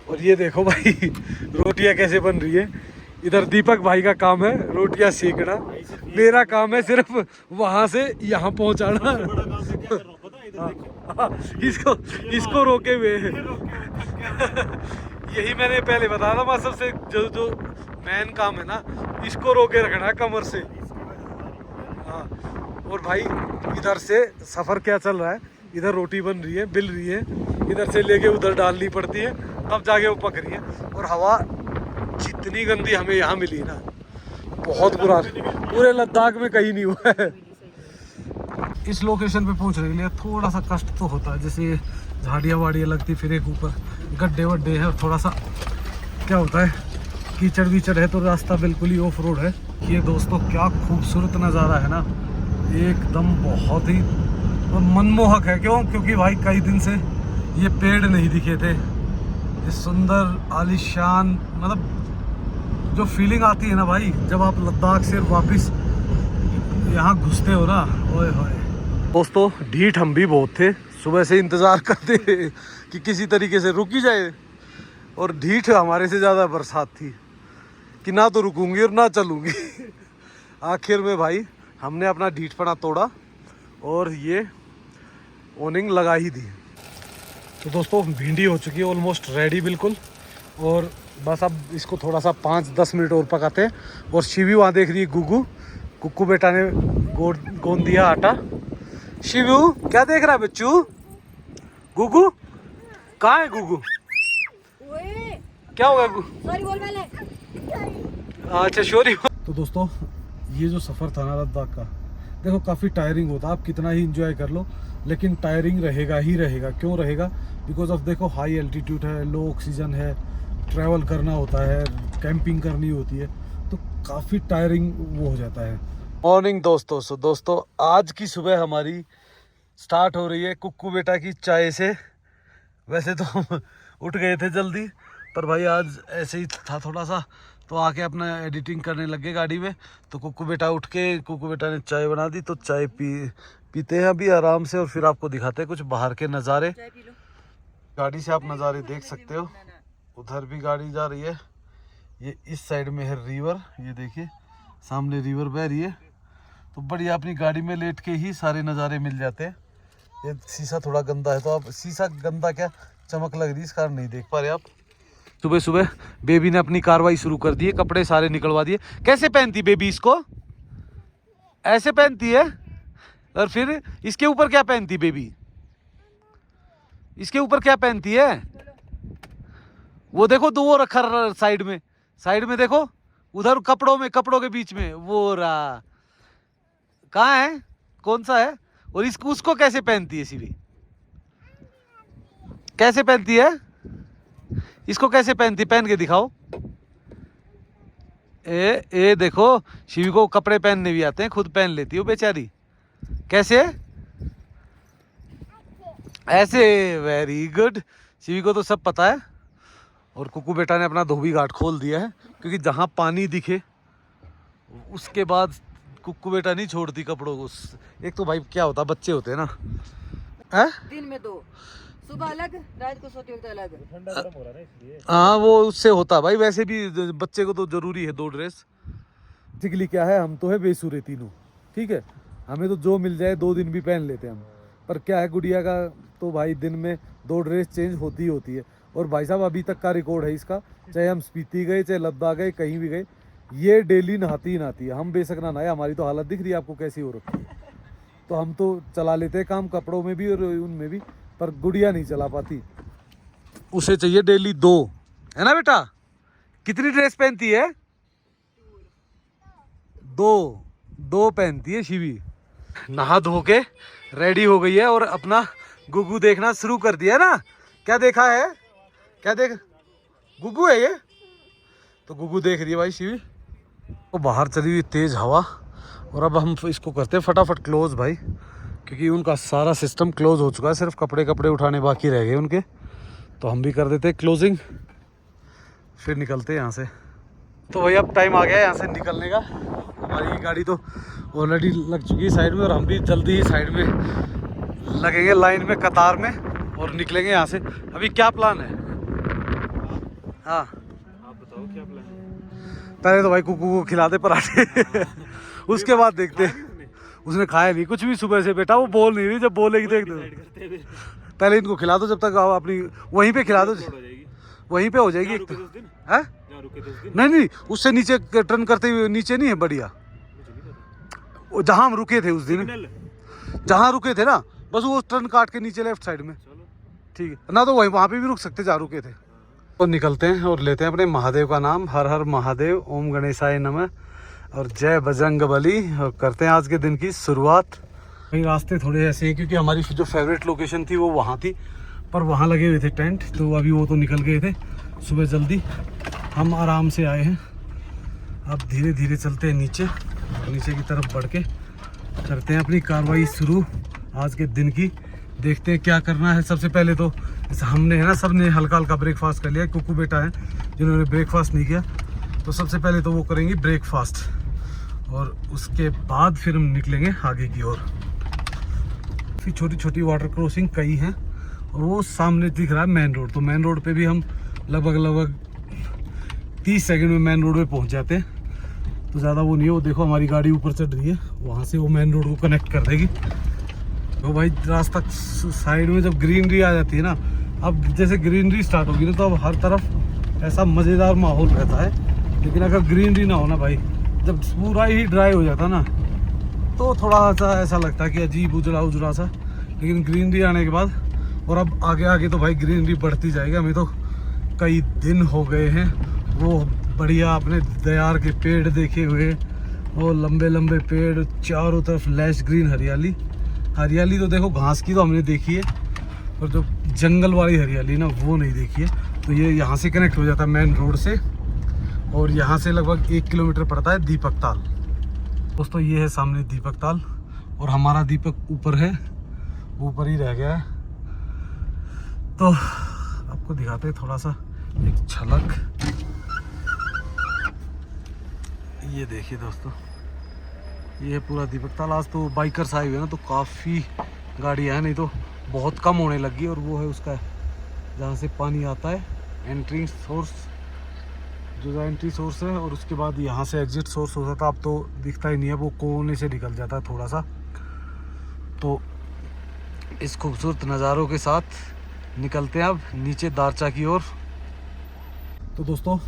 और ये देखो भाई रोटियां कैसे बन रही है। इधर दीपक भाई का काम है रोटियां सेकना, मेरा काम है सिर्फ वहां से यहाँ पहुंचाना। हाँ, इसको रोके हुए हैं। यही मैंने पहले बताया था, सबसे जो मेन काम है ना, इसको रोके रखना है कमर से। हाँ, और भाई इधर से सफर क्या चल रहा है, इधर रोटी बन रही है, बिल रही है, इधर से लेके उधर डालनी पड़ती है, तब जाके वो पक रही है। और हवा जितनी गंदी हमें यहाँ मिली ना, बहुत बुरा, पूरे लद्दाख में कहीं नहीं हुआ है। इस लोकेशन पे पहुंचने के लिए थोड़ा सा कष्ट तो होता है, जैसे झाड़ियाँ वाड़ियाँ लगती, फिर एक ऊपर गड्ढे वड्ढे हैं, और थोड़ा सा क्या होता है कीचड़ वीचड़ है, तो रास्ता बिल्कुल ही ऑफ रोड है। ये दोस्तों क्या खूबसूरत नज़ारा है ना, एकदम बहुत ही मनमोहक है। क्यों? क्योंकि भाई कई दिन से ये पेड़ नहीं दिखे थे। ये सुंदर आलीशान, मतलब जो फीलिंग आती है ना भाई, जब आप लद्दाख से वापस यहाँ घुसते हो ना, ओए होए। दोस्तों ढीठ हम भी बहुत थे, सुबह से इंतज़ार करते कि किसी तरीके से रुक ही जाए, और ढीठ हमारे से ज़्यादा बरसात थी कि ना तो रुकूंगी और ना चलूँगी। आखिर में भाई हमने अपना ढीठपना तोड़ा और ये ओनिंग लगा ही दी। तो दोस्तों भिंडी हो चुकी है ऑलमोस्ट रेडी बिल्कुल, और बस अब इसको थोड़ा सा 5-10 मिनट और पकाते हैं। और शिवी वहाँ देख रही है गुगू, कुक्कू बेटा ने गोंद दिया आटा। शिवू क्या देख रहा है बच्चू? गुगू कहाँ है गुगू? क्या होगा गुगू? अच्छा शोरी। तो दोस्तों ये जो सफ़र था ना लद्दाख का, देखो काफ़ी टायरिंग होता है, आप कितना ही इंजॉय कर लो लेकिन टायरिंग रहेगा ही रहेगा। क्यों रहेगा? बिकॉज ऑफ देखो हाई एल्टीट्यूड है, लो ऑक्सीजन है, ट्रैवल करना होता है, कैंपिंग करनी होती है, तो काफ़ी टायरिंग वो हो जाता है। मॉर्निंग दोस्तों, सो दोस्तों आज की सुबह हमारी स्टार्ट हो रही है कुक्कू बेटा की चाय से। वैसे तो हम उठ गए थे जल्दी, पर भाई आज ऐसे ही था थोड़ा सा, तो आके अपना एडिटिंग करने लग गए गाड़ी में। तो कुक्कू बेटा उठ के, कुक्कू बेटा ने चाय बना दी, तो चाय पीते हैं अभी आराम से, और फिर आपको दिखाते हैं कुछ बाहर के नज़ारे। गाड़ी से आप नज़ारे देख सकते हो, उधर भी गाड़ी जा रही है, ये इस साइड में है रिवर, ये देखिए सामने रिवर बह रही है। तो बढ़िया अपनी गाड़ी में लेट के ही सारे नज़ारे मिल जाते हैं। ये शीशा थोड़ा गंदा है, तो आप शीशा गंदा क्या, चमक लग रही है इस कारण नहीं देख पा रहे आप। सुबह सुबह बेबी ने अपनी कार्रवाई शुरू कर दी है, कपड़े सारे निकलवा दिए। कैसे पहनती बेबी इसको? ऐसे पहनती है, और फिर इसके ऊपर क्या पहनती बेबी? इसके ऊपर क्या पहनती है? वो देखो दो वो रखा साइड में देखो, उधर कपड़ों के बीच में वो रहा, कहाँ है, कौन सा है? और इसको उसको कैसे पहनती है शिवी? कैसे पहनती है इसको? कैसे पहनती? पहन के दिखाओ। ए देखो, शिवी को कपड़े पहनने भी आते हैं, खुद पहन लेती हो बेचारी। कैसे? ऐसे। वेरी गुड, शिवी को तो सब पता है। और कुक्कू बेटा ने अपना धोबी घाट खोल दिया है, क्योंकि जहाँ पानी दिखे उसके बाद कुक्कू बेटा नहीं छोड़ती कपड़ों को। एक तो भाई क्या होता, बच्चे होते हैं ना, है? दिन में 2, सुबह अलग, रात को सोते वक्त अलग। ठंडा गर्म हो रहा है इसलिए। हाँ वो उससे होता भाई, वैसे भी बच्चे को तो जरूरी है 2 ड्रेस। बेसिकली क्या है, हम तो है बेसुरे तीनों, ठीक है, हमें तो जो मिल जाए 2 दिन भी पहन लेते हैं हम। पर क्या है गुड़िया का तो भाई दिन में 2 ड्रेस चेंज होती है। और भाई साहब अभी तक का रिकॉर्ड है इसका, चाहे हम स्पीति गए, चाहे लद्दाख गए, कहीं भी गए, ये डेली नहाती ही नहाती है। हम बेशक ना नहाए, हमारी तो हालत दिख रही है आपको कैसी हो रखी है। तो हम तो चला लेते हैं काम, कपड़ों में भी और उनमें भी, पर गुड़िया नहीं चला पाती, उसे चाहिए डेली 2, है ना बेटा? कितनी ड्रेस पहनती है? 2 पहनती है शिवी। नहा धो के रेडी हो गई है और अपना गुगू देखना शुरू कर दिया ना। क्या देखा है? क्या देख, गुगू है ये, तो गुगू देख रही है भाई शिवी। तो बाहर चली हुई तेज हवा, और अब हम इसको करते हैं फटाफट क्लोज भाई, क्योंकि उनका सारा सिस्टम क्लोज हो चुका है, सिर्फ कपड़े उठाने बाकी रह गए उनके। तो हम भी कर देते हैं क्लोजिंग, फिर निकलते हैं यहाँ से। तो भाई अब टाइम आ गया है यहाँ से निकलने का। हमारी गाड़ी तो ऑलरेडी लग चुकी है साइड में, और हम भी जल्दी ही साइड में लगेंगे लाइन में, कतार में, और निकलेंगे यहाँ से। अभी क्या प्लान है? हाँ आप बताओ क्या प्लान है? पहले तो भाई कुकू को खिला दे पराठे उसके बाद देखते हैं। उसने खाया नहीं कुछ भी सुबह से बेटा, वो बोल नहीं रही, जब बोलेगी देख दो। पहले इनको खिला दो, जब तक आप अपनी वहीं पे खिला दो, वहीं पे हो जाएगी एक तो। है नहीं नहीं, उससे नीचे टर्न करते हुए नीचे नहीं है बढ़िया, जहाँ हम रुके थे उस दिन, जहाँ रुके थे ना, बस वो टर्न काट के नीचे लेफ्ट साइड में। ठीक है ना, तो वहाँ पे भी रुक सकते जहाँ रुके थे। तो निकलते हैं और लेते हैं अपने महादेव का नाम। हर हर महादेव, ओम गणेशाय नमः और जय बजरंगबली, और करते हैं आज के दिन की शुरुआत। भाई रास्ते थोड़े ऐसे हैं क्योंकि हमारी जो फेवरेट लोकेशन थी वो वहाँ थी, पर वहाँ लगे हुए थे टेंट, तो अभी वो तो निकल गए थे सुबह जल्दी। हम आराम से आए हैं, अब धीरे धीरे चलते हैं नीचे की तरफ बढ़ के करते हैं अपनी कार्रवाई शुरू आज के दिन की। देखते हैं क्या करना है। सबसे पहले तो जैसे हमने है ना, सब ने हल्का हल्का ब्रेकफास्ट कर लिया। कुकू बेटा है जिन्होंने ब्रेकफास्ट नहीं किया, तो सबसे पहले तो वो करेंगे ब्रेकफास्ट, और उसके बाद फिर हम निकलेंगे आगे की ओर। फिर छोटी छोटी वाटर क्रॉसिंग कई हैं, और वो सामने दिख रहा है मेन रोड। तो मेन रोड पे भी हम लगभग 30 सेकंड में मेन रोड पे पहुंच जाते हैं, तो ज़्यादा वो नहीं है। वो देखो हमारी गाड़ी ऊपर चढ़ रही है, वहाँ से वो मेन रोड को कनेक्ट कर देगी। तो भाई रास्ता साइड में जब ग्रीनरी आ जाती है ना, अब जैसे ग्रीनरी स्टार्ट होगी ना, तो अब हर तरफ ऐसा मज़ेदार माहौल रहता है। लेकिन अगर ग्रीनरी ना हो ना भाई, जब पूरा ही ड्राई हो जाता ना, तो थोड़ा सा ऐसा लगता है कि अजीब उजड़ा सा। लेकिन ग्रीनरी आने के बाद, और अब आगे आगे तो भाई ग्रीनरी बढ़ती जाएगी। हमें तो कई दिन हो गए हैं वो बढ़िया अपने देयार के पेड़ देखे हुए, वो लंबे लंबे पेड़, चारों तरफ लैश ग्रीन हरियाली। हरियाली तो देखो घास की तो हमने देखी है, पर जो जंगल वाली हरियाली ना, वो नहीं देखी है। तो ये यहाँ से कनेक्ट हो जाता है मेन रोड से, और यहाँ से लगभग 1 किलोमीटर पड़ता है दीपक ताल। दोस्तों ये है सामने दीपक ताल, और हमारा दीपक ऊपर है, ऊपर ही रह गया है। तो आपको दिखाते हैं थोड़ा सा एक झलक। ये देखिए दोस्तों, ये है पूरा दीपक ताल। आज तो बाइकर्स आए हुए हैं ना, तो काफ़ी गाड़ियाँ हैं, नहीं तो बहुत कम होने लगी। और वो है उसका जहाँ से पानी आता है एंट्री सोर्स, जो एंट्री सोर्स है, और उसके बाद यहाँ से एग्जिट सोर्स होता था। अब तो दिखता ही नहीं है, वो कोने से निकल जाता है थोड़ा सा। तो इस खूबसूरत नज़ारों के साथ निकलते हैं अब नीचे दारचा की ओर। तो दोस्तों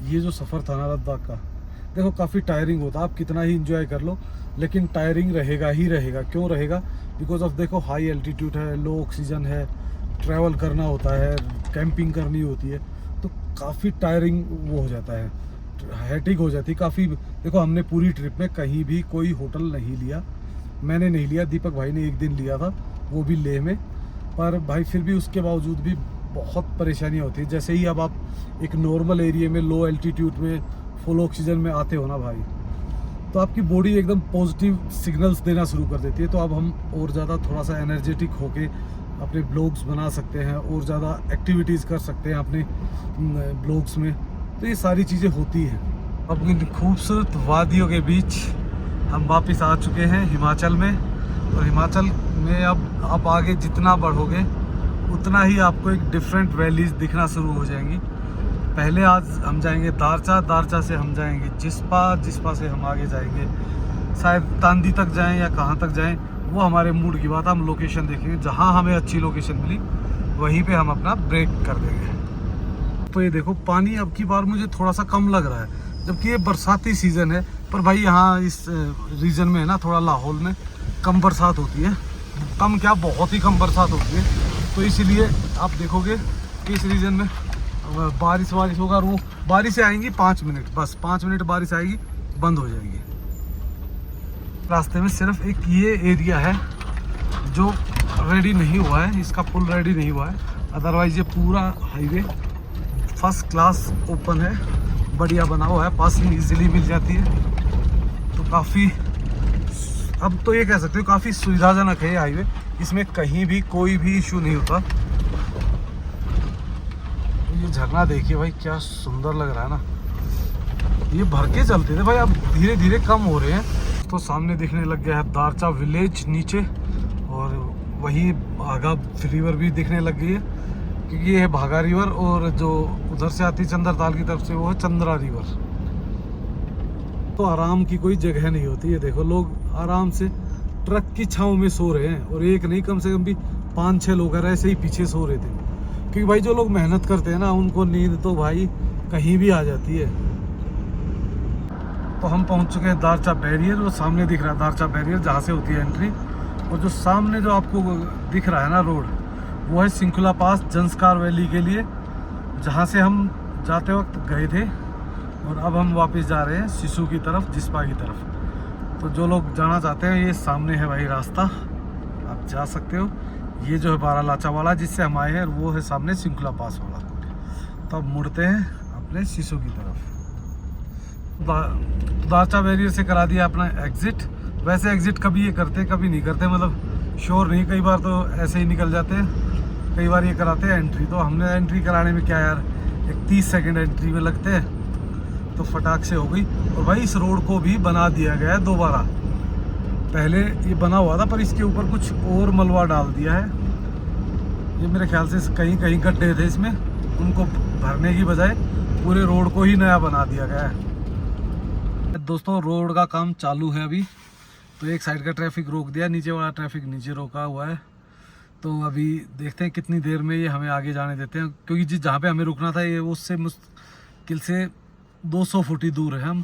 ये जो सफ़र था ना लद्दाख का, देखो काफ़ी टायरिंग होता है। आप कितना ही इंजॉय कर लो, लेकिन टायरिंग रहेगा ही रहेगा। क्यों रहेगा? बिकॉज ऑफ देखो हाई एल्टीट्यूड है, लो ऑक्सीजन है, ट्रैवल करना होता है, कैंपिंग करनी होती है, तो काफ़ी टायरिंग वो हो जाता है, हेटिक हो जाती है काफ़ी। देखो हमने पूरी ट्रिप में कहीं भी कोई होटल नहीं लिया, मैंने नहीं लिया, दीपक भाई ने एक दिन लिया था, वो भी लेह में। पर भाई फिर भी उसके बावजूद भी बहुत परेशानियाँ होती है। जैसे ही अब आप एक नॉर्मल एरिया में, लो एल्टीट्यूड में, फुल ऑक्सीजन में आते हो ना भाई, तो आपकी बॉडी एकदम पॉजिटिव सिग्नल्स देना शुरू कर देती है। तो अब हम और ज़्यादा थोड़ा सा एनर्जेटिक होके अपने ब्लॉग्स बना सकते हैं, और ज़्यादा एक्टिविटीज़ कर सकते हैं अपने ब्लॉग्स में। तो ये सारी चीज़ें होती हैं। अब इन खूबसूरत वादियों के बीच हम वापस आ चुके हैं हिमाचल में। और हिमाचल में अब आप आगे जितना बढ़ोगे उतना ही आपको एक डिफरेंट वैलीज दिखना शुरू हो जाएंगी। पहले आज हम जाएंगे दारचा, दारचा से हम जाएंगे जिस्पा, जिस्पा से हम आगे जाएंगे शायद तांदी तक जाएं या कहाँ तक जाएं, वो हमारे मूड की बात है। हम लोकेशन देखेंगे, जहाँ हमें अच्छी लोकेशन मिली वहीं पे हम अपना ब्रेक कर देंगे। तो ये देखो पानी अब की बार मुझे थोड़ा सा कम लग रहा है, जबकि ये बरसाती सीज़न है। पर भाई यहाँ इस रीजन में है ना, थोड़ा लाहौल में कम बरसात होती है। कम क्या, बहुत ही कम बरसात होती है। तो इसीलिए आप देखोगे कि इस रीजन में बारिश होगा, और वो बारिश आएंगी 5 मिनट, बस 5 मिनट बारिश आएगी, बंद हो जाएगी। रास्ते में सिर्फ एक ये एरिया है जो रेडी नहीं हुआ है, इसका पुल रेडी नहीं हुआ है। अदरवाइज ये पूरा हाईवे फर्स्ट क्लास ओपन है, बढ़िया बना हुआ है, पासिंग इजीली मिल जाती है। तो काफ़ी, अब तो ये कह सकते हो काफ़ी सुविधाजनक है ये हाईवे। इसमें कहीं भी कोई भी इशू नहीं होता। ये झरना देखिए भाई, क्या सुंदर लग रहा है ना। ये भर के चलते थे भाई, अब धीरे धीरे कम हो रहे हैं। तो सामने दिखने लग गया है दारचा विलेज नीचे, और वही आगा रिवर भी दिखने लग गई है, क्योंकि ये है भागा रिवर और जो उधर से आती चंद्रताल की तरफ से वो है चंद्रा रिवर। तो आराम की कोई जगह नहीं होती है। देखो लोग आराम से ट्रक की छांव में सो रहे हैं, और एक नहीं कम से कम भी 5-6 लोग ऐसे ही पीछे सो रहे थे। क्योंकि भाई जो लोग मेहनत करते हैं ना, उनको नींद तो भाई कहीं भी आ जाती है। तो हम पहुंच चुके हैं दारचा बैरियर। वो सामने दिख रहा है दारचा बैरियर, जहाँ से होती है एंट्री। और जो सामने जो आपको दिख रहा है ना रोड, वो है सिंकुला पास जंस्कार वैली के लिए, जहाँ से हम जाते वक्त गए थे। और अब हम वापस जा रहे हैं सिसु की तरफ, जिस्पा की तरफ। तो जो लोग जाना चाहते हैं, ये सामने है भाई रास्ता, आप जा सकते हो। ये जो है बारालाचा वाला जिससे हम आए हैं, वो है सामने सिंकुला पास वाला। तो अब मुड़ते हैं अपने सिसु की तरफ। दारचा बैरियर से करा दिया अपना एग्ज़िट। वैसे एग्ज़िट कभी ये करते कभी नहीं करते, मतलब श्योर नहीं। कई बार तो ऐसे ही निकल जाते हैं, कई बार ये कराते हैं एंट्री। तो हमने एंट्री कराने में क्या यार, एक 30 सेकंड एंट्री में लगते हैं, तो फटाक से हो गई। और भाई इस रोड को भी बना दिया गया है दोबारा। पहले ये बना हुआ था, पर इसके ऊपर कुछ और मलबा डाल दिया है। ये मेरे ख्याल से कहीं कहीं गड्ढे थे इसमें, उनको भरने की बजाय पूरे रोड को ही नया बना दिया गया है। दोस्तों रोड का काम चालू है अभी, तो एक साइड का ट्रैफिक रोक दिया, नीचे वाला ट्रैफिक नीचे रोका हुआ है। तो अभी देखते हैं कितनी देर में ये हमें आगे जाने देते हैं, क्योंकि जिस जहाँ पे हमें रुकना था ये उससे मुश्किल से 200 फुट ही दूर है हम।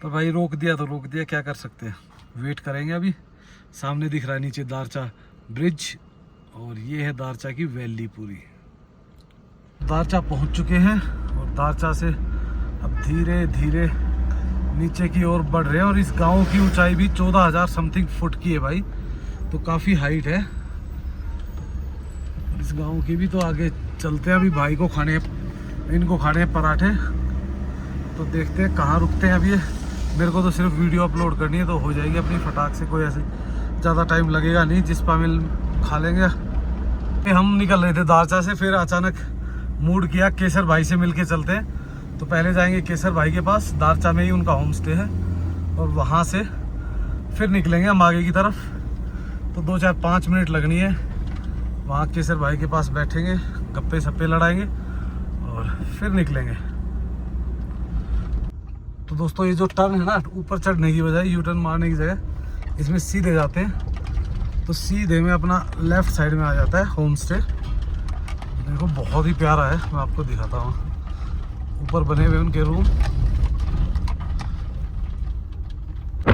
पर भाई रोक दिया तो रोक दिया, क्या कर सकते हैं, वेट करेंगे। अभी सामने दिख रहा है नीचे दारचा ब्रिज, और ये है दारचा की वैली पूरी। दारचा पहुंच चुके हैं, और दारचा से अब धीरे धीरे नीचे की ओर बढ़ रहे हैं। और इस गांव की ऊंचाई भी 14,000 समथिंग फुट की है भाई, तो काफ़ी हाइट है इस गांव की भी। तो आगे चलते हैं, अभी भाई को इनको खाने हैं पराठे। तो देखते हैं कहाँ रुकते हैं अभी। मेरे को तो सिर्फ वीडियो अपलोड करनी है, तो हो जाएगी अपनी फटाक से, कोई ऐसे ज़्यादा टाइम लगेगा नहीं। जिस्पा मिल खा लेंगे। हम निकल रहे थे दारचा से, फिर अचानक मूड किया केसर भाई से मिल के चलते हैं। तो पहले जाएंगे केसर भाई के पास, दारचा में ही उनका होम स्टे है, और वहाँ से फिर निकलेंगे हम आगे की तरफ। तो 2-4-5 मिनट लगनी है। वहाँ केसर भाई के पास बैठेंगे, गप्पे सप्पे लड़ाएंगे, और फिर निकलेंगे। तो दोस्तों ये जो टर्न है ना, ऊपर चढ़ने की बजाय यू टर्न मारने की जगह इसमें सीधे जाते हैं। तो सीधे में अपना लेफ़्ट साइड में आ जाता है होम स्टे। देखो बहुत ही प्यारा है, मैं आपको दिखाता हूँ। ऊपर बने हुए उनके रूम।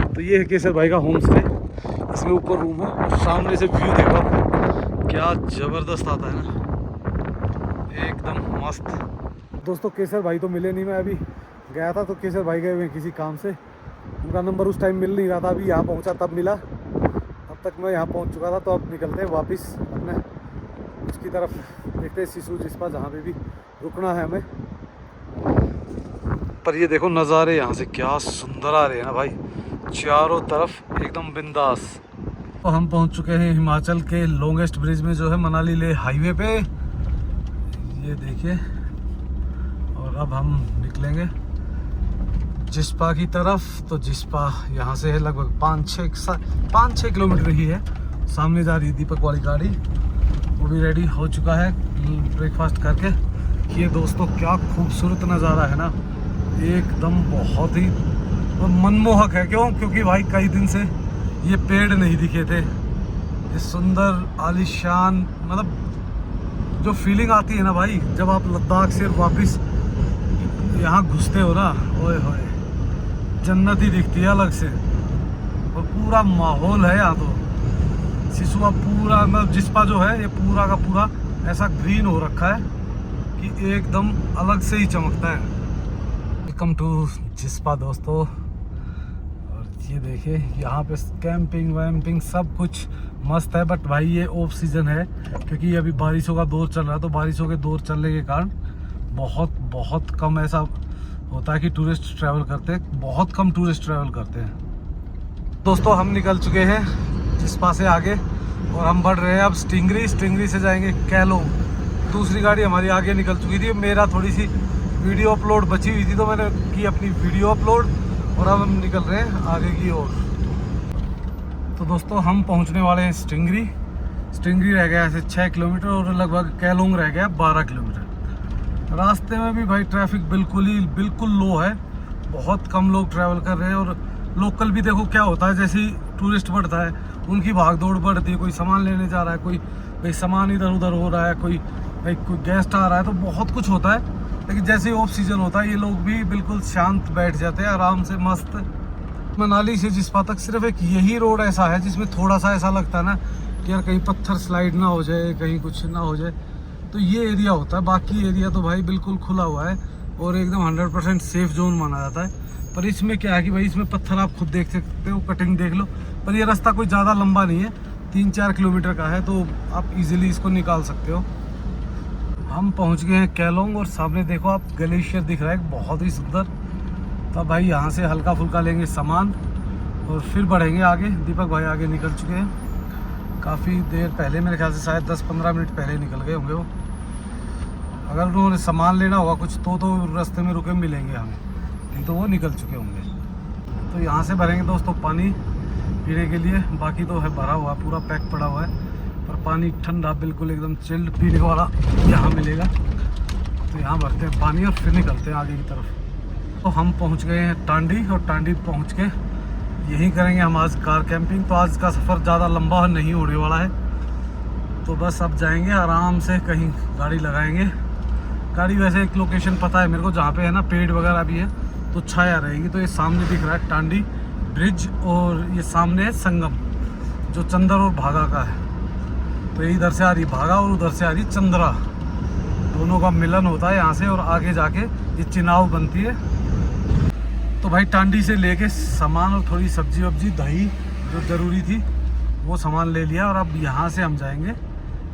तो ये है केसर भाई का होम स्टे, इसमें ऊपर रूम है, और सामने से व्यू देखो क्या ज़बरदस्त आता है ना, एकदम मस्त। दोस्तों केसर भाई तो मिले नहीं, मैं अभी गया था तो केसर भाई गए हुए किसी काम से, उनका नंबर उस टाइम मिल नहीं रहा था। अभी यहाँ पहुँचा तब मिला, तब तक मैं यहाँ पहुँच चुका था। तो अब निकलते हैं वापस अपने उसकी तरफ, देखते हैं सिसु जिस्पा, जहाँ पे भी रुकना है हमें। पर ये देखो नज़ारे यहाँ से क्या सुंदर आ रहे हैं ना भाई, चारों तरफ एकदम बिंदास। तो हम पहुँच चुके हैं हिमाचल के लॉन्गेस्ट ब्रिज में, जो है मनाली ले हाईवे पे, ये देखिए। और अब हम निकलेंगे जिस्पा की तरफ। तो जिस्पा यहाँ से है लगभग 5-6 किलोमीटर ही है। सामने जा रही है दीपक वाली गाड़ी, वो भी रेडी हो चुका है ब्रेकफास्ट करके। ये दोस्तों क्या खूबसूरत नज़ारा है ना, एकदम बहुत ही मनमोहक है। क्योंकि भाई कई दिन से ये पेड़ नहीं दिखे थे। ये सुंदर आलीशान, मतलब जो फीलिंग आती है ना भाई, जब आप लद्दाख से वापस यहाँ घुसते हो ना, ओए होए जन्नत ही दिखती है अलग से। और पूरा माहौल है यहाँ तो। सिसुआ पूरा, मतलब जिस्पा जो है ये पूरा का पूरा ऐसा ग्रीन हो रखा है कि एकदम अलग से ही चमकता है। वेलकम टू जिस्पा दोस्तों। और ये देखिए यहाँ पे कैंपिंग वैम्पिंग सब कुछ मस्त है। बट भाई ये ऑफ सीजन है, क्योंकि अभी बारिशों का दौर चल रहा है। तो बारिशों के दौर चलने के कारण बहुत कम ऐसा होता है कि टूरिस्ट ट्रैवल करते हैं, बहुत कम टूरिस्ट ट्रैवल करते हैं। दोस्तों हम निकल चुके हैं जिस्पा से आगे, और हम बढ़ रहे हैं अब स्टिंगरी से जाएंगे कैलोंग। दूसरी गाड़ी हमारी आगे निकल चुकी थी। मेरा थोड़ी सी वीडियो अपलोड बची हुई थी, तो मैंने की अपनी वीडियो अपलोड, और अब हम निकल रहे हैं आगे की ओर। तो दोस्तों हम पहुंचने वाले हैं स्टिंगरी। स्टिंगरी रह गया ऐसे 6 किलोमीटर और लगभग केलोंग रह गया 12 किलोमीटर। रास्ते में भी भाई ट्रैफिक बिल्कुल लो है, बहुत कम लोग ट्रैवल कर रहे हैं। और लोकल भी देखो क्या होता है, जैसे ही टूरिस्ट बढ़ता है उनकी भाग दौड़ बढ़ती है, कोई सामान लेने जा रहा है, कोई भाई सामान इधर उधर हो रहा है, कोई गेस्ट आ रहा है, तो बहुत कुछ होता है। लेकिन जैसे ही ऑफ सीजन होता है ये लोग भी बिल्कुल शांत बैठ जाते हैं आराम से मस्त। मनाली से जिस्पा तक सिर्फ एक यही रोड ऐसा है जिसमें थोड़ा सा ऐसा लगता है ना कि यार कहीं पत्थर स्लाइड ना हो जाए, कहीं कुछ ना हो जाए, तो ये एरिया होता है। बाकी एरिया तो भाई बिल्कुल खुला हुआ है और एकदम 100% सेफ जोन माना जाता है। पर इसमें क्या है कि भाई इसमें पत्थर आप खुद देख सकते हो, कटिंग देख लो। पर ये रास्ता कोई ज़्यादा लंबा नहीं है, 3-4 किलोमीटर का है, तो आप इजीली इसको निकाल सकते हो। हम पहुंच गए हैं केलोंग और सामने देखो आप ग्लेशियर दिख रहा है बहुत ही सुंदर। तो भाई यहाँ से हल्का फुल्का लेंगे सामान और फिर बढ़ेंगे आगे। दीपक भाई आगे निकल चुके हैं काफ़ी देर पहले, मेरे ख्याल से शायद 10-15 मिनट पहले निकल गए होंगे वो। अगर उन्होंने सामान लेना होगा कुछ तो रास्ते में रुके मिलेंगे हमें, नहीं तो वो निकल चुके होंगे। तो यहाँ से भरेंगे दोस्तों पानी पीने के लिए, बाकी तो है भरा हुआ पूरा पैक पड़ा हुआ है, पर पानी ठंडा बिल्कुल एकदम चिल्ड पीने वाला यहाँ मिलेगा। तो यहाँ भरते हैं पानी और फिर निकलते हैं आगे की तरफ। तो हम पहुँच गए हैं टांडी और टांडी पहुँच के यहीं करेंगे हम आज कार कैंपिंग। तो आज का सफ़र ज़्यादा लंबा नहीं होने वाला है, तो बस अब जाएंगे आराम से, कहीं गाड़ी लगाएंगे। गाड़ी वैसे एक लोकेशन पता है मेरे को जहाँ पे है ना पेड़ वगैरह भी है तो छाया रहेगी। तो ये सामने दिख रहा है टांडी ब्रिज और ये सामने है संगम जो चंदर और भागा का है। तो ये इधर से आ रही भागा और उधर से आ रही चंद्रा, दोनों का मिलन होता है यहाँ से और आगे जाके ये चिनाव बनती है। तो भाई टांडी से लेके सामान और थोड़ी सब्जी वब्जी दही जो ज़रूरी थी वो सामान ले लिया और अब यहाँ से हम जाएंगे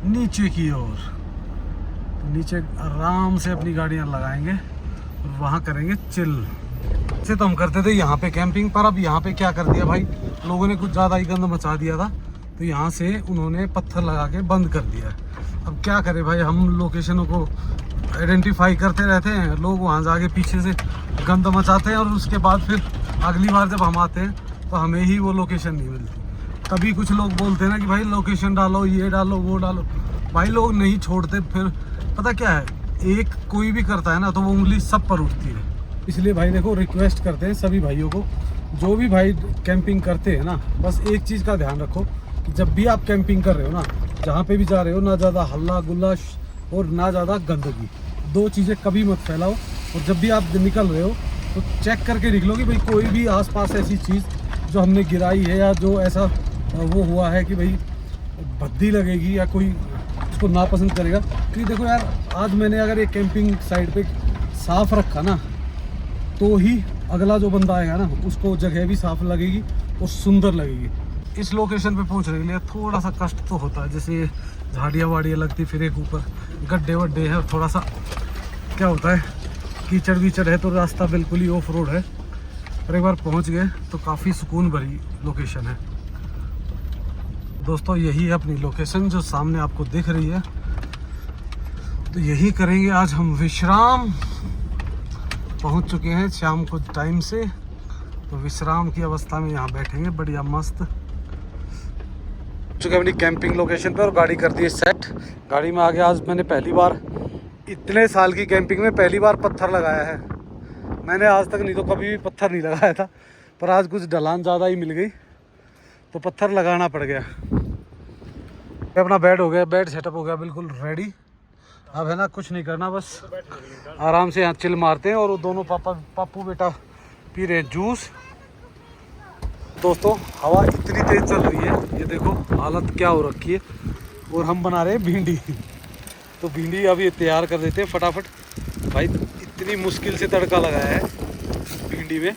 नीचे की ओर। तो नीचे आराम से अपनी गाड़ियाँ लगाएंगे और वहाँ करेंगे चिल। से तो हम करते थे यहाँ पे कैंपिंग, पर अब यहाँ पे क्या कर दिया भाई लोगों ने, कुछ ज़्यादा ही गंद मचा दिया था, तो यहाँ से उन्होंने पत्थर लगा के बंद कर दिया। अब क्या करें भाई, हम लोकेशनों को आइडेंटिफाई करते रहते हैं, लोग वहाँ जाके पीछे से गंद मचाते हैं और उसके बाद फिर अगली बार जब हम आते हैं तो हमें ही वो लोकेशन नहीं मिलती। तभी कुछ लोग बोलते हैं ना कि भाई लोकेशन डालो, ये डालो, वो डालो, भाई लोग नहीं छोड़ते। फिर पता क्या है, एक कोई भी करता है ना तो वो उंगली सब पर उठती है। इसलिए भाई देखो रिक्वेस्ट करते हैं सभी भाइयों को, जो भी भाई कैंपिंग करते हैं ना, बस एक चीज़ का ध्यान रखो कि जब भी आप कैंपिंग कर रहे हो ना, जहाँ पे भी जा रहे हो, ना ज़्यादा हल्ला गुल्ला और ना ज़्यादा गंदगी, 2 चीज़ें कभी मत फैलाओ। और जब भी आप निकल रहे हो तो चेक करके निकलो कि भाई कोई भी आसपास ऐसी चीज़ जो हमने गिराई है या जो ऐसा वो हुआ है कि भाई भद्दी लगेगी या कोई उसको नापसंद करेगा। क्योंकि देखो यार, आज मैंने अगर एक कैंपिंग साइट पे साफ़ रखा ना तो ही अगला जो बंदा आएगा ना उसको जगह भी साफ़ लगेगी और सुंदर लगेगी। इस लोकेशन पे पहुंचने के लिए थोड़ा सा कष्ट तो होता है, जैसे झाड़ियाँ वाड़ियाँ लगती, फिर एक ऊपर गड्ढे वड्ढे है, थोड़ा सा क्या होता है कीचड़ वीचड़ है, तो रास्ता बिल्कुल ही ऑफ रोड है। पर एक बार पहुंच गए तो काफ़ी सुकून भरी लोकेशन है। दोस्तों यही है अपनी लोकेशन जो सामने आपको दिख रही है। तो यही करेंगे आज हम विश्राम। पहुंच चुके हैं शाम को टाइम से, तो विश्राम की अवस्था में यहाँ बैठेंगे बढ़िया मस्त। चुके अपनी कैंपिंग लोकेशन पर और गाड़ी कर दी है सेट। गाड़ी में आगे आज मैंने पहली बार, इतने साल की कैंपिंग में पहली बार पत्थर लगाया है। मैंने आज तक नहीं तो कभी भी पत्थर नहीं लगाया था, पर आज कुछ ढलान ज़्यादा ही मिल गई तो पत्थर लगाना पड़ गया। अपना बेड हो गया, बेड सेटअप हो गया बिल्कुल रेडी। अब है ना कुछ नहीं करना, बस आराम से यहाँ चिल मारते हैं। और वो दोनों पापू बेटा पी रहे हैं जूस। दोस्तों हवा इतनी तेज चल रही है, ये देखो हालत क्या हो रखी है। और हम बना रहे हैं भिंडी, तो भिंडी अभी तैयार कर देते हैं फटाफट। भाई इतनी मुश्किल से तड़का लगाया है भिंडी में,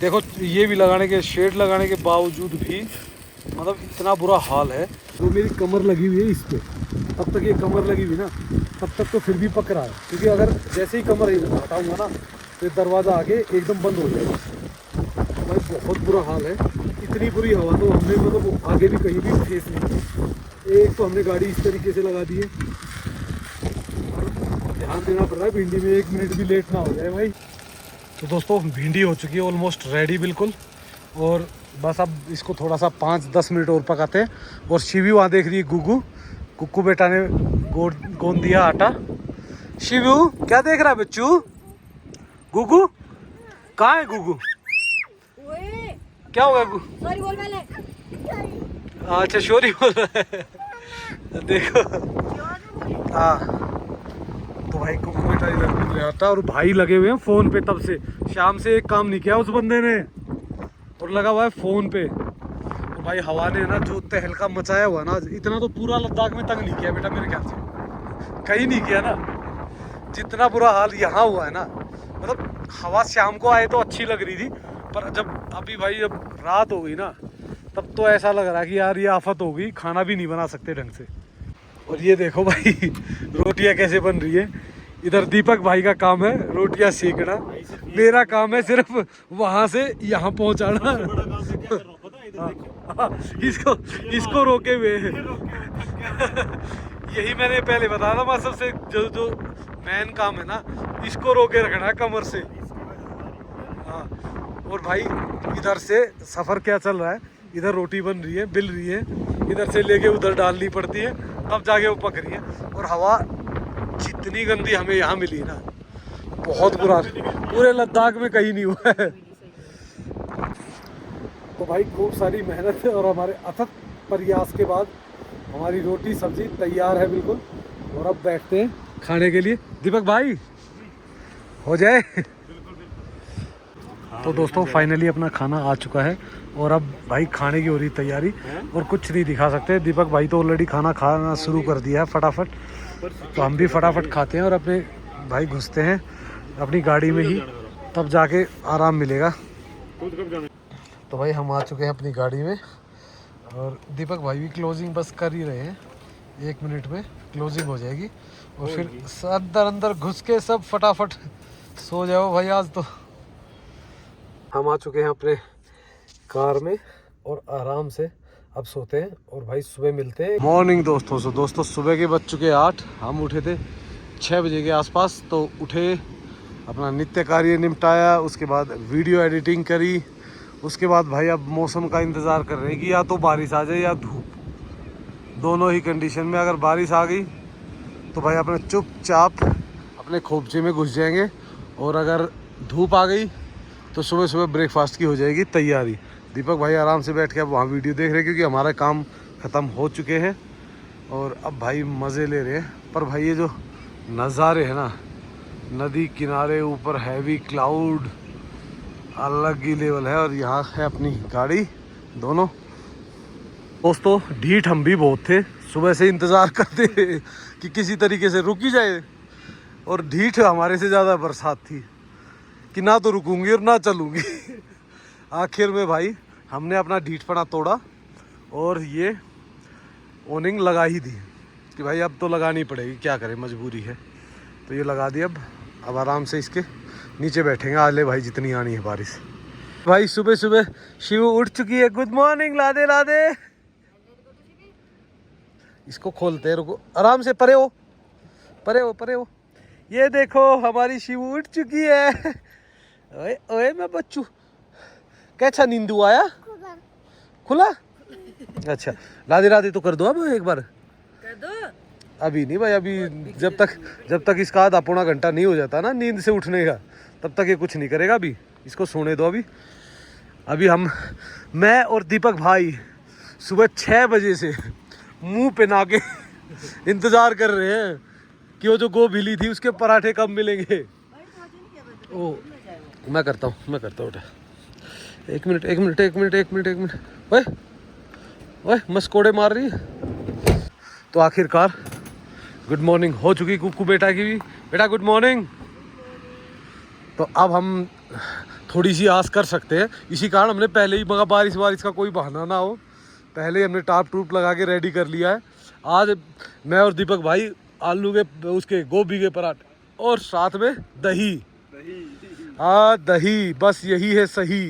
देखो ये भी लगाने के, शेड लगाने के बावजूद भी मतलब इतना बुरा हाल है। तो मेरी कमर लगी हुई है इस पर, तब तक ये कमर लगी हुई ना तब तक तो फिर भी पक रहा है, क्योंकि अगर जैसे ही कमर हटाऊंगा ना तो दरवाज़ा आगे एकदम बंद हो जाएगा। भाई बहुत बुरा हाल है, इतनी बुरी हवा तो हमने मतलब आगे भी कहीं भी फेस नहीं की। एक तो हमने गाड़ी इस तरीके से लगा दी है, ध्यान देना पड़ रहा है भिंडी में 1 मिनट भी लेट ना हो जाए भाई। तो दोस्तों भिंडी हो चुकी है ऑलमोस्ट रेडी बिल्कुल। और बस अब इसको थोड़ा सा 5-10 मिनट और पकाते हैं। और शिवी वहाँ देख रही है गुगू, कुक्कू बेटा ने गोंद दिया आटा। शिवू क्या देख रहा है बच्चू? गुगू कहाँ है गुगू? क्या होगा गुगू? सॉरी बोल पहले। अच्छा शोरी बोल रहा है। देखो हाँ, तो भाई कुक्कू बेटा इधर मिल रहा था और भाई लगे हुए हैं फोन पे। तब से शाम से एक काम नहीं किया उस बंदे ने और लगा हुआ है फोन पे। तो भाई हवा ने ना जो तहलका मचाया हुआ ना, इतना तो पूरा लद्दाख में तंग नहीं किया बेटा मेरे ख्याल से, कहीं नहीं किया ना जितना बुरा हाल यहाँ हुआ है ना। मतलब हवा शाम को आए तो अच्छी लग रही थी, पर जब अभी भाई जब रात हो गई ना, तब तो ऐसा लग रहा है कि यार ये आफत हो गई, खाना भी नहीं बना सकते ढंग से। और ये देखो भाई रोटियां कैसे बन रही है। इधर दीपक भाई का काम है रोटियां सेकना, मेरा काम है सिर्फ वहां से यहाँ पहुंचाना। इसको इसको रोके हुए यही मैंने पहले बताया था मास्टर से, जो मेन काम है ना, इसको रोके रखना है कमर से। हाँ, और भाई इधर से सफ़र क्या चल रहा है, इधर रोटी बन रही है, बिल रही है, इधर से लेके उधर डालनी पड़ती है, तब जाके वो पक रही है। और हवा जितनी गंदी हमें यहाँ मिली ना, बहुत बुरा, पूरे लद्दाख में कहीं नहीं हुआ है। तो भाई खूब सारी मेहनत है और हमारे अथक प्रयास के बाद हमारी रोटी सब्जी तैयार है बिल्कुल। और अब बैठते हैं खाने के लिए। दीपक भाई हो जाए। तो दोस्तों फाइनली अपना खाना आ चुका है और अब भाई खाने की हो रही तैयारी। और कुछ नहीं दिखा सकते, दीपक भाई तो ऑलरेडी खाना खाना शुरू कर दिया है फटाफट। तो हम भी फटाफट खाते हैं और अपने भाई घुसते हैं अपनी गाड़ी में ही, तब जाके आराम मिलेगा। तो भाई हम आ चुके हैं अपनी गाड़ी में और दीपक भाई भी क्लोजिंग बस कर ही रहे हैं, 1 मिनट में क्लोजिंग हो जाएगी। और फिर अंदर अंदर घुस के सब फटाफट सो जाओ भाई आज तो। हम आ चुके हैं अपने कार में और आराम से अब सोते हैं और भाई सुबह मिलते हैं। मॉर्निंग दोस्तों। सो दोस्तों सुबह के बज चुके 8, हम उठे थे 6 बजे के आसपास। तो उठे, अपना नित्य कार्य निपटाया, उसके बाद वीडियो एडिटिंग करी, उसके बाद भाई अब मौसम का इंतज़ार कर रहे हैं कि या तो बारिश आ जाए या धूप, दोनों ही कंडीशन में। अगर बारिश आ गई तो भाई अपने चुपचाप अपने खोपचे में घुस जाएंगे, और अगर धूप आ गई तो सुबह सुबह ब्रेकफास्ट की हो जाएगी तैयारी। दीपक भाई आराम से बैठ के अब वहाँ वीडियो देख रहे हैं, क्योंकि हमारा काम ख़त्म हो चुके हैं और अब भाई मज़े ले रहे हैं। पर भाई ये जो नज़ारे हैं ना, नदी किनारे ऊपर हैवी क्लाउड, अलग ही लेवल है। और यहाँ है अपनी गाड़ी दोनों। दोस्तों ढीठ हम भी बहुत थे, सुबह से इंतज़ार करते कि किसी तरीके से रुक ही जाए, और ढीठ हमारे से ज़्यादा बरसात थी कि ना तो रुकूंगी और ना चलूँगी। आखिर में भाई हमने अपना ढीठपना तोड़ा और ये ओनिंग लगा ही दी कि भाई अब तो लगानी पड़ेगी, क्या करें मजबूरी है। तो ये लगा दी। अब आराम से इसके नीचे बैठेंगे, आ ले भाई जितनी आनी है बारिश। भाई सुबह सुबह शिव उठ चुकी है। गुड मॉर्निंग लादे लादे। इसको खोलते हैं, रुको आराम से, परे हो परे हो परे हो। ये देखो हमारी शिव उठ चुकी है। ओए ओए मैं बच्चू, कैसा नींदू आया? खुला? अच्छा लादे लादे तो कर दो अब एक बार। कर दो। अभी नहीं भाई, अभी जब तक इसका आधा पौना घंटा नहीं हो जाता ना नींद से उठने का, तब तक ये कुछ नहीं करेगा। अभी इसको सोने दो। अभी मैं और दीपक भाई सुबह 6 बजे से मुंह पे ना के इंतज़ार कर रहे हैं कि वो जो गोभी हिली थी उसके पराठे कब मिलेंगे। ओ मैं करता हूँ बेटा, एक मिनट। ओए मस्कोड़े मार रही है। तो आखिरकार गुड मॉर्निंग हो चुकी कुक्कू बेटा की भी। बेटा गुड मॉर्निंग। तो अब हम थोड़ी सी आस कर सकते हैं, इसी कारण हमने पहले ही, मगर बारिश का कोई बहाना ना हो, पहले ही हमने टाप टूप लगा के रेडी कर लिया है। आज मैं और दीपक भाई आलू के उसके गोभी के पराठे और साथ में दही। हाँ दही, बस यही है सही।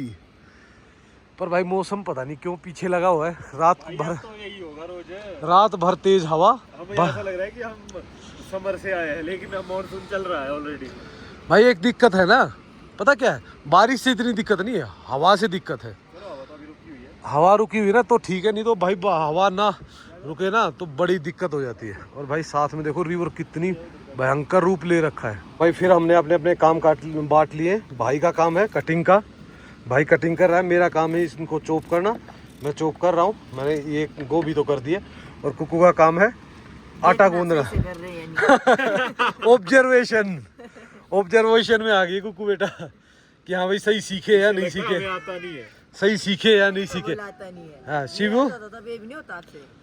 पर भाई मौसम पता नहीं क्यों पीछे लगा हुआ है। रात भर तो यही होगा रोज। रात भर तेज हवा। हमें ऐसा लग रहा है कि हम समर से आए हैं, लेकिन अब मॉनसून चल रहा है ऑलरेडी। भाई एक दिक्कत है ना, पता क्या है, बारिश से इतनी दिक्कत नहीं है, हवा से दिक्कत है। हवा रुकी हुई ना तो ठीक है, नहीं तो भाई हवा ना रुके ना तो बड़ी दिक्कत हो जाती है। और भाई साथ में देखो रिवर कितनी भयंकर रूप ले रखा है। भाई फिर हमने अपने अपने काम बांट लिए। भाई का काम है कटिंग का, भाई कटिंग कर रहा है, मेरा काम है इनको चॉप करना, मैं चॉप कर रहा हूँ। मैंने ये गोभी तो कर दिया। और कुकू का काम है आटा गूंदना। ऑब्जर्वेशन में आ गई कुकू बेटा कि हाँ भाई सही सीखे या नहीं सीखे, आता नहीं है, सही सीखे या नहीं सीखे। हाँ शिवू,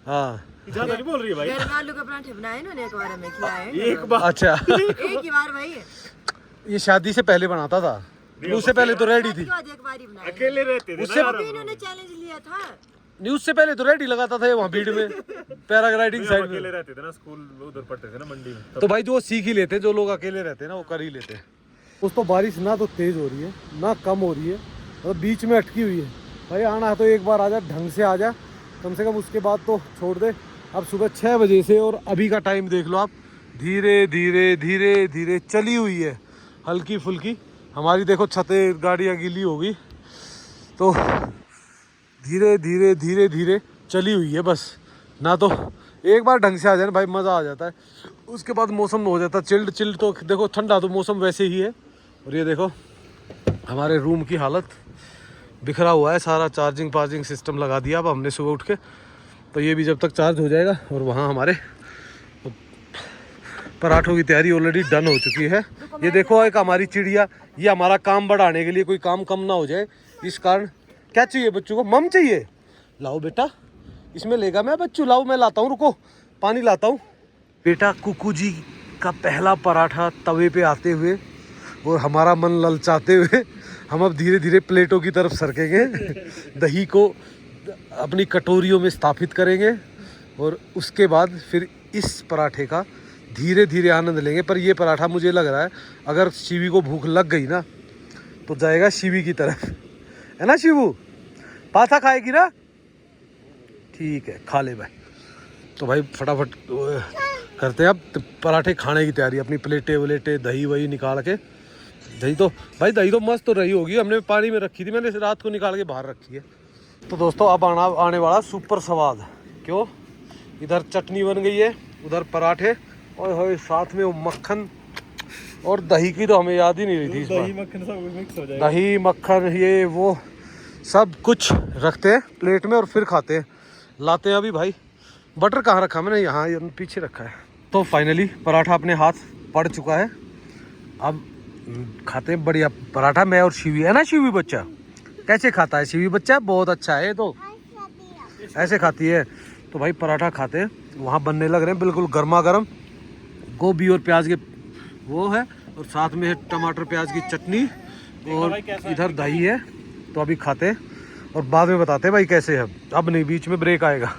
हाँ ज्यादा नहीं बोल रही है भाई। आलू के पराठे बनाए इन्होंने एक बार हमें खिलाए। एक बार अच्छा एक ही बार भाई, ये शादी से पहले बनाता था, उससे पहले तो रेडी थी। एक बार ही बनाए। अकेले रहते थे उससे ना अभी इन्होंने चैलेंज लिया था। न्यूज से पहले तो रेडी लगाता था वहाँ भीड़ में, पैराग्लाइडिंग हम साइड अकेले में। रहते थे ना, स्कूल उधर पढ़ते थे ना मंडी में। तो भाई जो सीख ही लेते हैं, जो लोग अकेले रहते हैं ना वो कर ही लेते हैं। दोस्तों बारिश ना तो तेज हो रही है ना कम हो रही है, और बीच में अटकी हुई है। भाई आना है तो एक बार आजा, ढंग से आजा कम से कम, उसके बाद तो छोड़ दे। अब सुबह 6 बजे से और अभी का टाइम देख लो आप, धीरे धीरे धीरे धीरे चली हुई है, हल्की फुल्की। हमारी देखो छतें गाड़ियाँ गीली होगी, तो धीरे धीरे धीरे धीरे चली हुई है बस। ना तो एक बार ढंग से आ जाए ना भाई मज़ा आ जाता है, उसके बाद मौसम हो जाता है चिल्ड चिल्ड। तो देखो ठंडा तो मौसम वैसे ही है। और ये देखो हमारे रूम की हालत, बिखरा हुआ है सारा, चार्जिंग सिस्टम लगा दिया अब हमने सुबह उठ के। तो ये भी जब तक चार्ज हो जाएगा। और वहाँ हमारे पराठों की तैयारी ऑलरेडी डन हो चुकी है। ये देखो एक हमारी चिड़िया, ये हमारा काम बढ़ाने के लिए, कोई काम कम ना हो जाए इस कारण। क्या चाहिए बच्चों को? मम चाहिए, लाओ बेटा इसमें लेगा मैं बच्चू, लाओ मैं लाता हूँ, रुको पानी लाता हूँ। बेटा कुकू जी का पहला पराठा तवे पे आते हुए और हमारा मन ललचाते हुए हम अब धीरे धीरे प्लेटों की तरफ सरकेंगे। दही को अपनी कटोरियों में स्थापित करेंगे और उसके बाद फिर इस पराठे का धीरे धीरे आनंद लेंगे। पर ये पराठा मुझे लग रहा है अगर शिवी को भूख लग गई ना तो जाएगा शिवी की तरफ, है ना शिवू? पाथा खाएगी ना? ठीक है खा ले भाई। तो भाई फटाफट करते हैं अब पराठे खाने की तैयारी, अपनी प्लेटें वलेटें दही वही निकाल के। दही तो भाई दही तो मस्त तो रही होगी, हमने पानी में रखी थी, मैंने रात को निकाल के बाहर रखी है। तो दोस्तों अब आने वाला सुपर स्वाद। क्यों? इधर चटनी बन गई है, उधर पराठे, और साथ में वो मक्खन और दही की तो हमें याद ही नहीं रही थी इस बार। दही मक्खन सब मिक्स हो जाएगा। दही मक्खन ये वो सब कुछ रखते हैं प्लेट में और फिर खाते हैं। लाते हैं अभी भाई। बटर कहाँ रखा मैंने? यहाँ पीछे रखा है। तो फाइनली पराठा अपने हाथ पड़ चुका है, अब खाते हैं बढ़िया पराठा। मैं और शिवी, है ना शिवी बच्चा? कैसे खाता है शिवी बच्चा? बहुत अच्छा है, तो ऐसे खाती है। तो भाई पराठा खाते हैं, वहाँ बनने लग रहे हैं बिल्कुल गर्मा गर्म। गोभी और प्याज के वो है, और साथ में है टमाटर प्याज की चटनी, और इधर दही है। तो अभी खाते हैं और बाद में बताते हैं भाई कैसे है। अब नहीं, बीच में ब्रेक आएगा।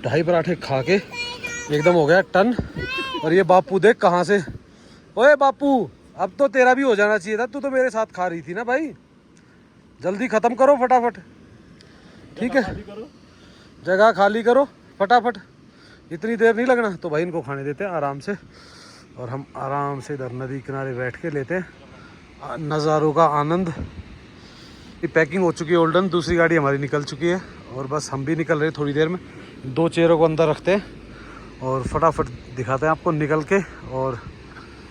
ढाई पराठे खा के एकदम हो गया टन। और ये बापू देख कहाँ से, ओए बापू अब तो तेरा भी हो जाना चाहिए था, तू तो मेरे साथ खा रही थी ना भाई। जल्दी ख़त्म करो फटाफट, ठीक है? जगह खाली करो फटाफट, इतनी देर नहीं लगना। तो भाई इनको खाने देते हैं आराम से, और हम आराम से इधर नदी किनारे बैठ के लेते हैं नज़ारों का आनंद। ये पैकिंग हो चुकी है ओल्डन, दूसरी गाड़ी हमारी निकल चुकी है और बस हम भी निकल रहे हैं थोड़ी देर में। 2 चेयरों को अंदर रखते हैं और फटाफट दिखाते हैं आपको निकल के, और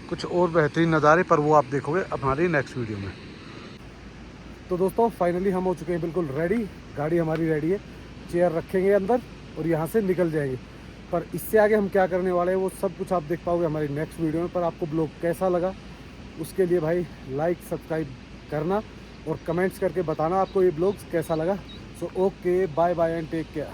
कुछ और बेहतरीन नज़ारे, पर वो आप देखोगे हमारी नेक्स्ट वीडियो में। तो दोस्तों फाइनली हम हो चुके हैं बिल्कुल रेडी, गाड़ी हमारी रेडी है, चेयर रखेंगे अंदर और यहाँ से निकल जाएंगे। पर इससे आगे हम क्या करने वाले हैं वो सब कुछ आप देख पाओगे हमारी नेक्स्ट वीडियो में। पर आपको ब्लॉग कैसा लगा उसके लिए भाई लाइक सब्सक्राइब करना और कमेंट्स करके बताना आपको ये ब्लॉग कैसा लगा। So okay, bye bye and take care.